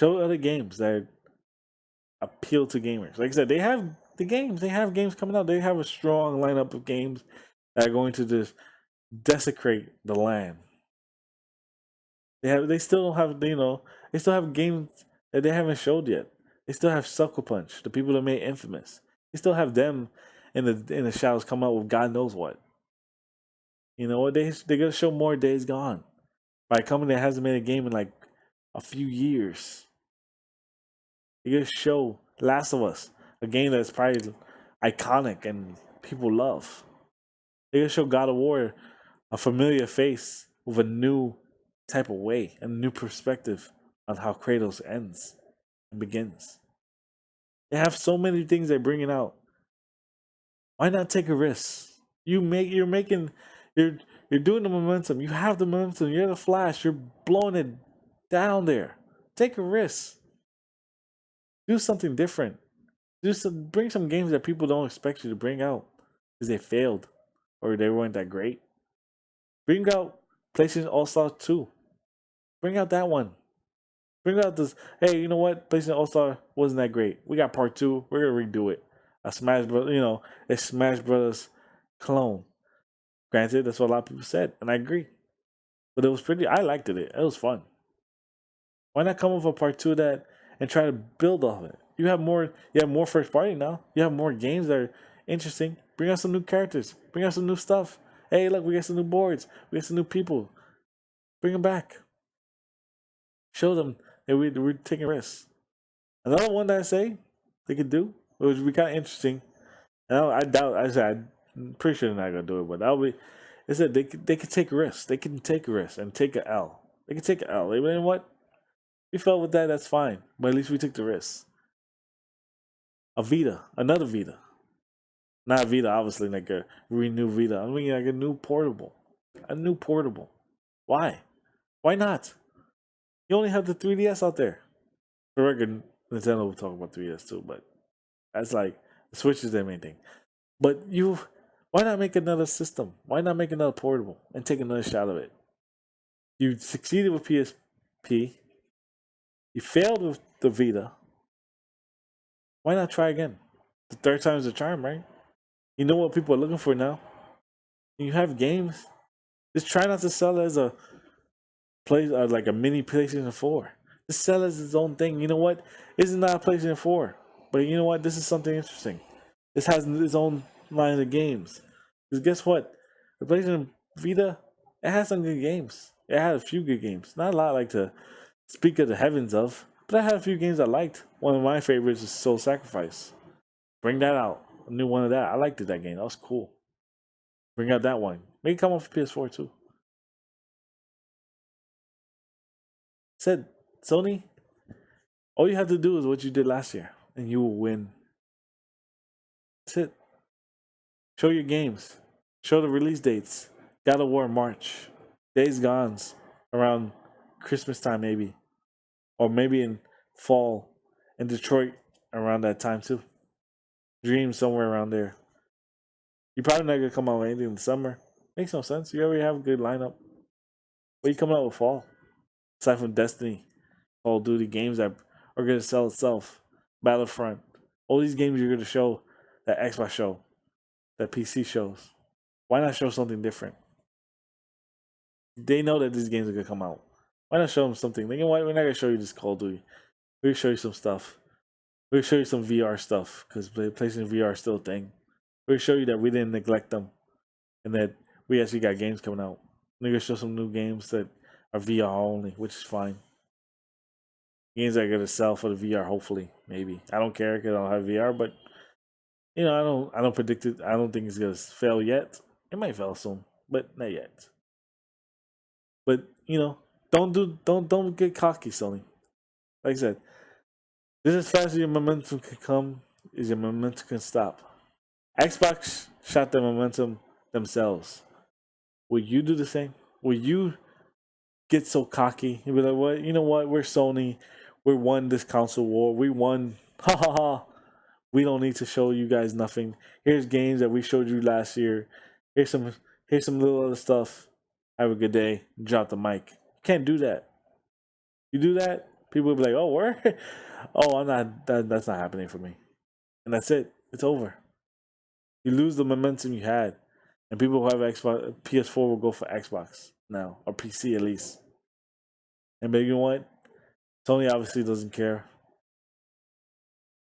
Show other games that appeal to gamers. Like I said, they have the games. They have games coming out. They have a strong lineup of games that are going to just desecrate the land. They still have they still have games that they haven't showed yet. They still have Sucker Punch, the people that made Infamous. They still have them in the shadows come out with God knows what. You know what? They're gonna show more Days Gone by a company that hasn't made a game in like a few years. They're gonna show Last of Us, a game that's probably iconic and people love. They're gonna show God of War, a familiar face with a new type of way, a new perspective on how Kratos ends and begins. They have so many things they're bringing out. Why not take a risk? You're making you're you're doing the momentum. You have the momentum. You're the Flash. You're blowing it down there. Take a risk. Do something different. Bring some games that people don't expect you to bring out because they failed or they weren't that great. Bring out PlayStation All Star 2. Bring out that one. Bring out this. Hey, you know what? PlayStation All Star wasn't that great. We got part 2. We're gonna redo it. A Smash Bros. A Smash Brothers clone. Granted, that's what a lot of people said, and I agree. But it was pretty. I liked it. It was fun. Why not come up with a part 2 of that and try to build off it? You have more. You have more first party now. You have more games that are interesting. Bring out some new characters. Bring out some new stuff. Hey, look, we got some new boards. We got some new people. Bring them back. Show them that we're taking risks. Another one that I say they could do, which would be kind of interesting. And I doubt. I'm pretty sure they're not gonna do it, but that'll be. Is that they could take risks. They can take a risk and take an L. They can take an L. You know what? We fell with that. That's fine. But at least we took the risk. A Vita, another Vita, not Vita. Obviously, like a renewed Vita. I mean, like a new portable. A new portable. Why? Why not? You only have the 3DS out there. For record, Nintendo will talk about 3DS too, but that's like the Switch is their main thing. But why not make another system? Why not make another portable and take another shot of it? You succeeded with PSP. You failed with the Vita. Why not try again? The third time's the charm, right? You know what people are looking for now. You have games. Just try not to sell it as a play like a mini PlayStation 4. Just sell it as its own thing. You know what? This is not a PlayStation 4, but you know what? This is something interesting. This has its own line of games. Because guess what? The PlayStation Vita, it has some good games. It had a few good games. Not a lot like to speak of the heavens of, but I had a few games I liked. One of my favorites is Soul Sacrifice. Bring that out. A new one of that. I liked it, that game. That was cool. Bring out that one. Make it come off PS4 too. Said Sony, all you have to do is what you did last year, and you will win. That's it. Show your games. Show the release dates. God of War March. Days Gone's around Christmas time maybe. Or maybe in fall. In Detroit around that time too. Dream somewhere around there. You're probably not gonna come out with anything in the summer. Makes no sense. You already have a good lineup. What are you coming out with fall? Aside from Destiny, Call of Duty games that are gonna sell itself. Battlefront. All these games you're gonna show that Xbox show, that PC shows. Why not show something different? They know that these games are gonna come out. Why not show them something? You know what? We're not gonna show you this Call of Duty. We're gonna show you some stuff. We're gonna show you some VR stuff because PlayStation VR is still a thing. We're gonna show you that we didn't neglect them and that we actually got games coming out. We're gonna show some new games that are VR only, which is fine. Games that are gonna sell for the VR, hopefully, maybe. I don't care because I don't have VR, but you know, I don't predict it. I don't think it's gonna fail yet. It might fail soon, but not yet. But you know, don't get cocky, Sony. Like I said, just as fast as your momentum can come, is your momentum can stop. Xbox shot their momentum themselves. Will you do the same? Will you get so cocky and be like, "What? You know what? We're Sony. We won this console war. We won. Ha ha ha. We don't need to show you guys nothing. Here's games that we showed you last year. Here's some little other stuff. Have a good day. Drop the mic. You can't do that. You do that, people will be like, "Oh, where? Oh, I'm not. That's not happening for me." And that's it. It's over. You lose the momentum you had, and people who have Xbox, PS4 will go for Xbox now or PC at least. And maybe you know what? Sony obviously doesn't care.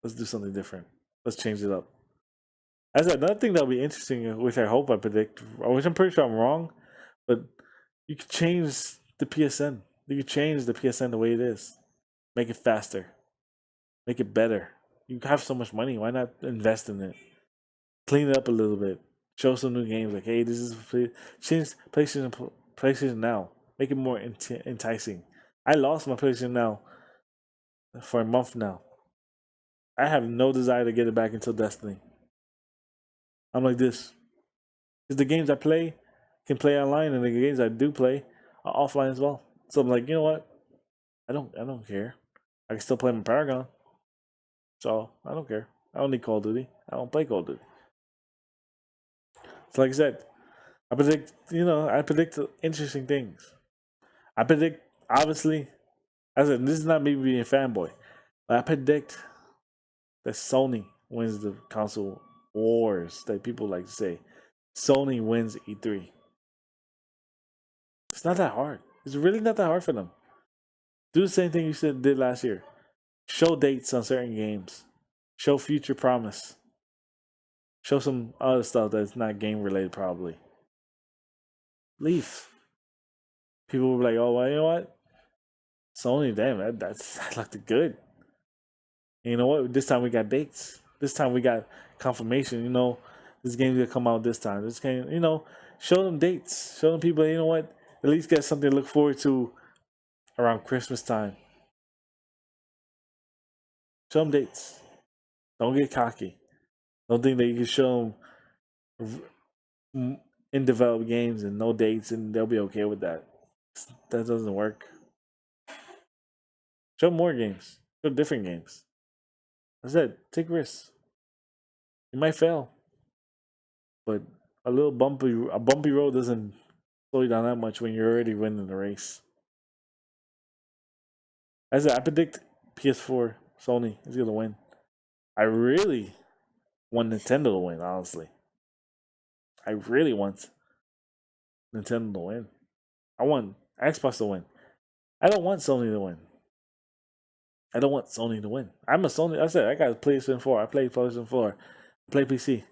Let's do something different. Let's change it up. As another thing that'll be interesting, which I hope I predict, which I'm pretty sure I'm wrong, but you could change the PSN. You could change the PSN the way it is. Make it faster. Make it better. You have so much money. Why not invest in it? Clean it up a little bit. Show some new games. Like, hey, this is change PlayStation Now. Make it more enticing. I lost my PlayStation Now for a month now. I have no desire to get it back until Destiny. I'm like this. Because the games I play can play online, and the games I do play are offline as well. So I'm like, you know what? I don't care. I can still play my Paragon. So I don't care. I don't need Call of Duty. I don't play Call of Duty. So like I said, I predict interesting things. I predict, obviously, I said, this is not me being a fanboy, but I predict that Sony wins the console wars that people like to say. Sony wins E3. It's not that hard. It's really not that hard for them. Do the same thing you did last year. Show dates on certain games. Show future promise. Show some other stuff that's not game related, probably. Leave. People will be like, "Oh, well, you know what? Sony, damn, that looked good." And you know what? This time we got dates. This time we got confirmation. You know, this game's gonna come out this time. This game, show them dates. Show them people. You know what? At least get something to look forward to around Christmas time. Show them dates. Don't get cocky. Don't think that you can show them in developed games and no dates and they'll be okay with that. That doesn't work. Show more games. Show different games. I said, take risks. You might fail, but a bumpy road doesn't slow you down that much when you're already winning the race. I said, I predict PS4 Sony is gonna win. I really want Nintendo to win, honestly. I really want Nintendo to win. I want Xbox to win. I don't want Sony to win. I don't want Sony to win. I'm a Sony. I said I got a PlayStation 4. I play PlayStation 4. I play PC.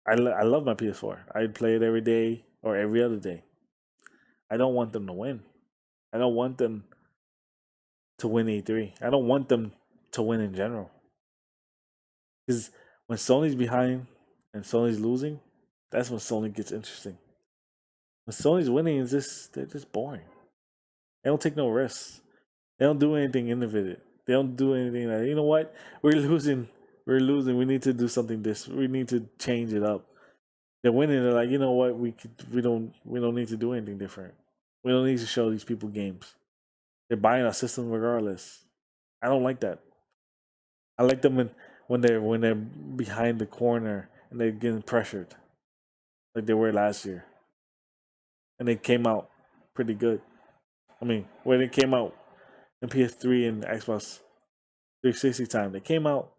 I love my PS4. I play it every day or every other day. I don't want them to win. I don't want them to win E3. I don't want them to win in general. Because when Sony's behind and Sony's losing, that's when Sony gets interesting. When Sony's winning, they're just boring. They don't take no risks. They don't do anything innovative. They don't do anything like, you know what? We're losing. We're losing. We need to do something we need to change it up. They're winning. They're like, you know what? We don't need to do anything different. We don't need to show these people games. They're buying our system regardless. I don't like that. I like them when they're behind the corner and they're getting pressured, like they were last year, and they came out pretty good. I mean, when they came out in PS3 and Xbox 360 time, they came out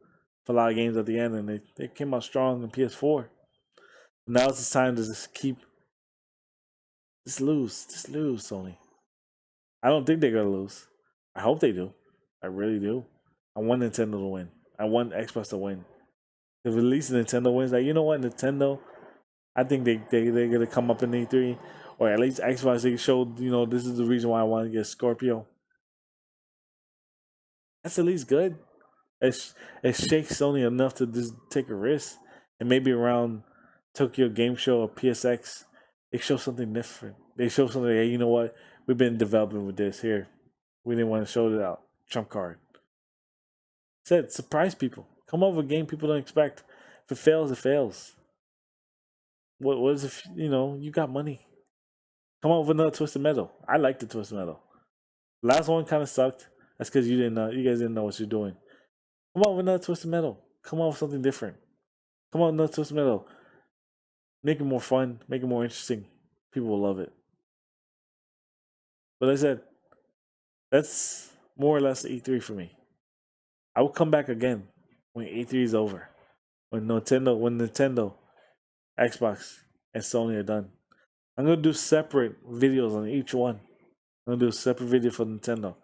for a lot of games at the end, and they came out strong in PS4. Now it's time to just lose, Sony. I don't think they're gonna lose. I hope they do. I really do. I want Nintendo to win. I want Xbox to win. If at least Nintendo wins, like, you know what, Nintendo, I think they're gonna come up in E3, or at least Xbox. They showed, this is the reason why I want to get Scorpio. That's at least good. It shakes Sony enough to just take a risk, and maybe around Tokyo Game Show or PSX, they show something different. They show something. Hey, you know what? We've been developing with this here. We didn't want to show it out. Trump card. Said surprise people. Come up with a game people don't expect. If it fails, it fails. What is if you got money? Come up with another Twisted Metal. I like the Twisted Metal. Last one kind of sucked. That's because you didn't know. You guys didn't know what you're doing. Come on with another Twisted Metal. Come on with something different. Come on with another Twisted Metal. Make it more fun. Make it more interesting. People will love it. But like I said, that's more or less E3 for me. I will come back again when E3 is over. When Nintendo, Xbox, and Sony are done. I'm gonna do separate videos on each one. I'm gonna do a separate video for Nintendo.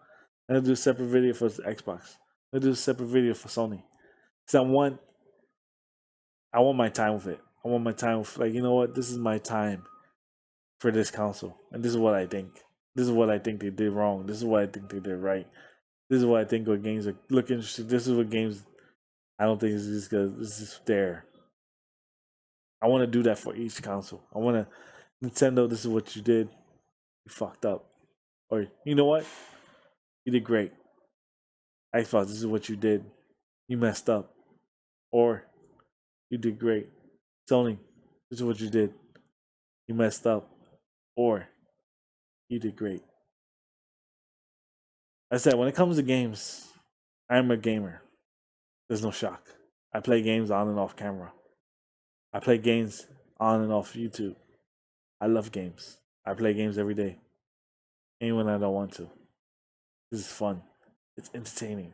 I'm gonna do a separate video for Xbox. I'm gonna do a separate video for Sony. Because I want my time with it. I want my time with, like, you know what? This is my time for this console. And this is what I think. This is what I think they did wrong. This is what I think they did right. This is what I think what games look interesting. This is what games I don't think is just good. It's just there. I want to do that for each console. I want to Nintendo. This is what you did. You fucked up. Or you know what? You did great. Xbox. This is what you did. You messed up. Or you did great. Sony. This is what you did. You messed up. Or you did great. I said, when it comes to games, I'm a gamer. There's no shock. I play games on and off camera. I play games on and off YouTube. I love games. I play games every day. Even when I don't want to. This is fun. It's entertaining.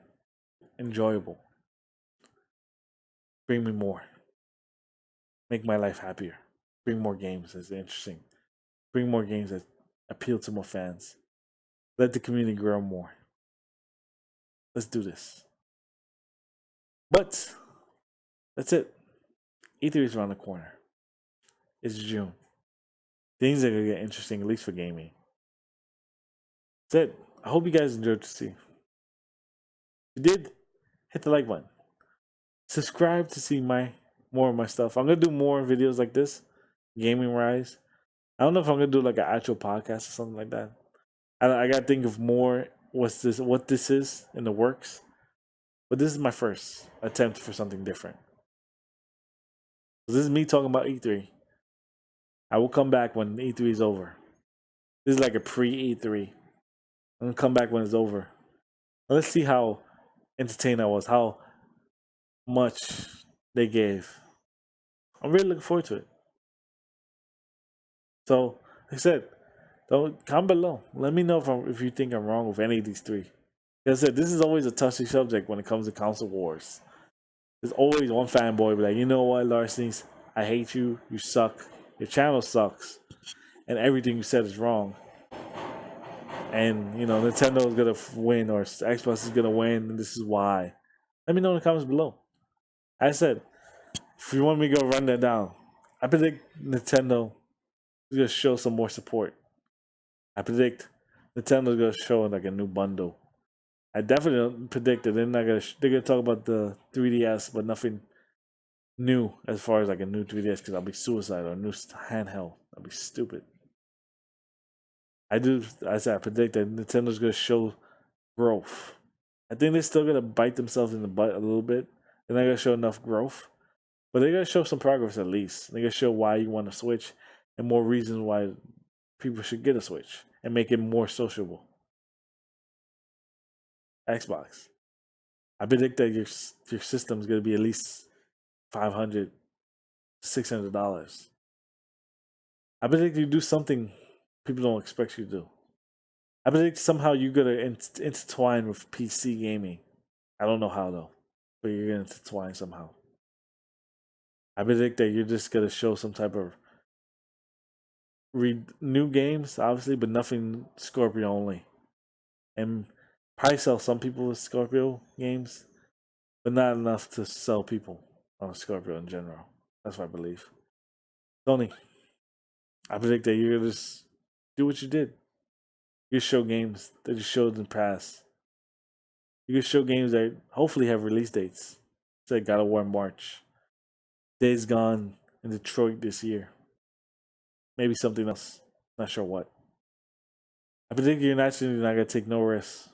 Enjoyable. Bring me more. Make my life happier. Bring more games that's interesting. Bring more games that appeal to more fans. Let the community grow more. Let's do this. But that's it. E3 is around the corner. It's June. Things are gonna get interesting, at least for gaming. That's it. I hope you guys enjoyed to see. If you did, hit the like button. Subscribe to see more of my stuff. I'm gonna do more videos like this, gaming rise. I don't know if I'm gonna do like an actual podcast or something like that. I gotta think of more. What this is in the works. But this is my first attempt for something different. This is me talking about E3. I will come back when E3 is over. This is like a pre-E3. I'm gonna come back when it's over. Let's see how entertained I was. How much they gave. I'm really looking forward to it. So, like I said, don't comment below. Let me know if you think I'm wrong with any of these three. Like I said, this is always a touchy subject when it comes to console wars. There's always one fanboy be like, you know what, Larcenies, I hate you. You suck. Your channel sucks, and everything you said is wrong. And Nintendo is gonna win, or Xbox is gonna win, and this is why. Let me know in the comments below. I said, if you want me to go run that down, I predict Nintendo is gonna show some more support. I predict Nintendo's gonna show like a new bundle. I definitely don't predict that they're gonna talk about the 3DS, but nothing new as far as like a new 3DS, because I'll be suicidal, or a new handheld. That'll be stupid. I predict that Nintendo's gonna show growth. I think they're still gonna bite themselves in the butt a little bit. They're not gonna show enough growth, but they're gonna show some progress at least. They're gonna show why you want to switch and more reasons why people should get a Switch and make it more sociable. Xbox, I predict that your system is gonna be at least $500, $600. I predict you do something people don't expect you to do. I predict somehow you're gonna intertwine with PC gaming. I don't know how though, but you're gonna intertwine somehow. I predict that you're just gonna show some type of new games, obviously, but nothing Scorpio only. And probably sell some people with Scorpio games, but not enough to sell people on Scorpio in general. That's what I believe. Sony, I predict that you're gonna just do what you did. You show games that you showed in the past. You can show games that hopefully have release dates. Say God of War in March, Days Gone in Detroit this year. Maybe something else. Not sure what. I predict you're not gonna take no risks.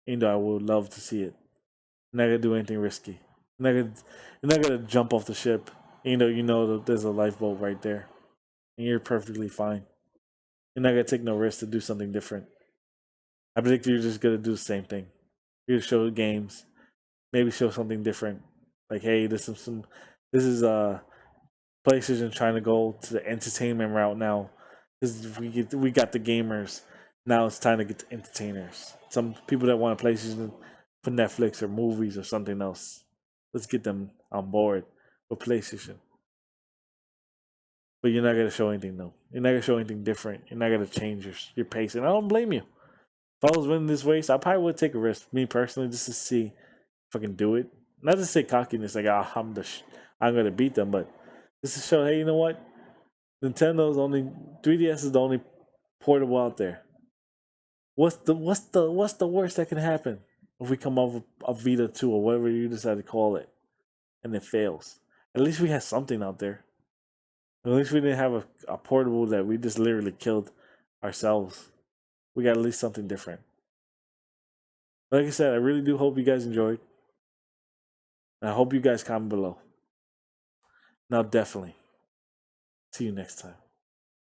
Even though I would love to see it. You're not gonna do anything risky. You're not gonna jump off the ship. Even though you know that there's a lifeboat right there. And you're perfectly fine. You're not gonna take no risk to do something different. I predict you're just gonna do the same thing. You're gonna show games. Maybe show something different. Like, hey, this is PlayStation trying to go to the entertainment route now. Because we got the gamers. Now it's time to get the entertainers. Some people that want a PlayStation for Netflix or movies or something else. Let's get them on board with PlayStation. But you're not gonna show anything new. You're not gonna show anything different. You're not gonna change your pace, and I don't blame you. If I was winning this race, I probably would take a risk. Me personally, just to see if I can do it. Not to say cockiness, like I'm gonna beat them, but just to show, hey, you know what? Nintendo's only 3DS is the only portable out there. What's the worst that can happen if we come up with a Vita 2 or whatever you decide to call it, and it fails? At least we had something out there. At least we didn't have a portable that we just literally killed ourselves. We got at least something different. Like I said, I really do hope you guys enjoyed. And I hope you guys comment below. Now, definitely. See you next time.